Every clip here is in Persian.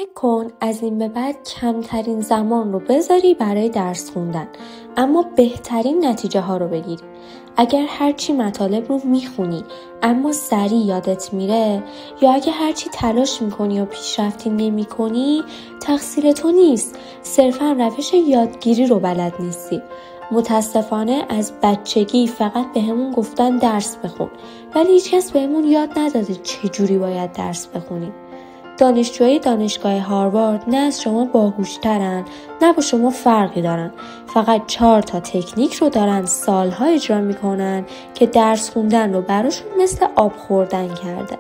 فکر کن از این به بعد کمترین زمان رو بذاری برای درس خوندن اما بهترین نتیجه ها رو بگیری. اگر هرچی مطالب رو میخونی اما سریع یادت میره یا اگه هرچی تلاش میکنی و پیشرفتی نمیکنی تقصیر تو نیست، صرفا روش یادگیری رو بلد نیستی. متاسفانه از بچگی فقط بهمون گفتن درس بخون ولی هیچکس بهمون یاد نداده چجوری باید درس بخونیم. دانشجوهای دانشگاه هاروارد نه از شما باهوشترن نه با شما فرقی دارن، فقط 4 تکنیک رو دارن سالها اجرا میکنن که درس خوندن رو براشون مثل آب خوردن کرده.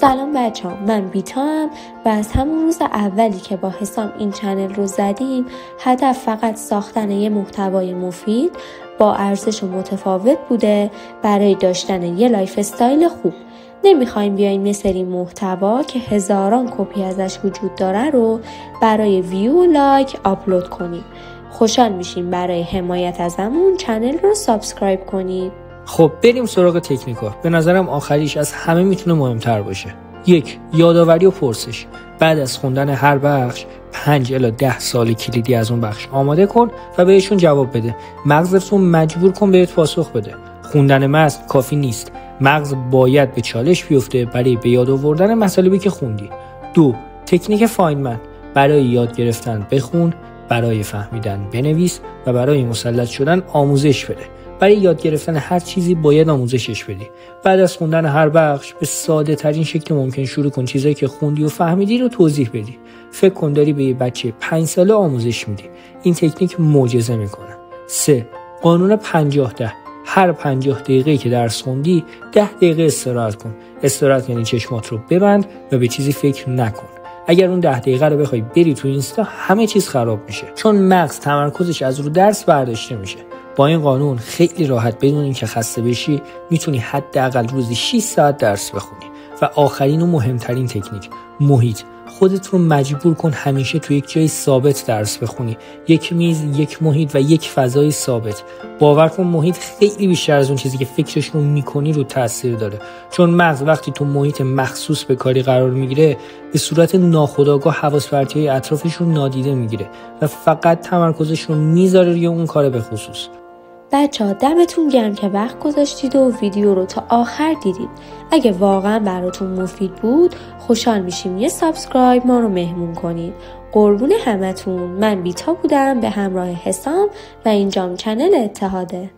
سلام بچه‌ها، من بیتام و از همون روز اولی که با حسام این چنل رو زدیم هدف فقط ساختن یه محتوای مفید با ارزش متفاوت بوده برای داشتن یه لایف استایل خوب. نمیخوایم بیایم یه سری محتوا که هزاران کپی ازش وجود داره رو برای ویو و لایک آپلود کنیم. خوشحال میشیم برای حمایت ازمون چنل رو سابسکرایب کنید. خب بریم سراغ تکنیکا. به نظرم آخریش از همه میتونه مهمتر باشه. 1. یادآوری و پرسش. بعد از خوندن هر بخش 5 الی 10 سوال کلیدی از اون بخش آماده کن و بهشون جواب بده. مغزتون مجبور کن بهت پاسخ بده. خوندن متن کافی نیست. مغز باید به چالش بیفته برای به یاد آوردن مطالبی که خوندی. 2. تکنیک فایندمن. برای یاد گرفتن بخون، برای فهمیدن بنویس و برای مسلط شدن آموزش بده. برای یاد گرفتن هر چیزی باید آموزشش بدی. بعد از خوندن هر بخش به ساده ترین شکل ممکن شروع کن چیزایی که خوندی و فهمیدی رو توضیح بدی. فکر کن داری به یه بچه 5 ساله آموزش میدی. این تکنیک معجزه میکنه. 3. قانون 50-10. هر 50 دقیقه که درس خوندی 10 دقیقه استراحت کن. استراحت یعنی چشمات رو ببند و به چیزی فکر نکن. اگر اون 10 دقیقه رو بخوای بری تو اینستا همه چیز خراب میشه، چون مغز تمرکزش از رو درس برداشته میشه. با این قانون خیلی راحت بدون اینکه خسته بشی میتونی حداقل روزی 6 ساعت درس بخونی. و آخرین و مهمترین تکنیک، محیط. خودت رو مجبور کن همیشه تو یک جای ثابت درس بخونی. یک میز، یک محیط و یک فضای ثابت. باور کن محیط خیلی بیشتر از اون چیزی که فکرش رو میکنی رو تاثیر داره. چون مغز وقتی تو محیط مخصوص به کاری قرار میگیره به صورت ناخودآگاه حواس پرتی‌های اطرافش رو نادیده میگیره و فقط تمرکزش رو میذاره روی اون کار به خصوص. بچه‌ها دمتون گرم که وقت گذاشتید و ویدیو رو تا آخر دیدید. اگه واقعا براتون مفید بود خوشحال میشیم یه سابسکرایب ما رو مهمون کنید. قربون همتون. من بیتا بودم به همراه حسام و اینجام چنل اتحاده.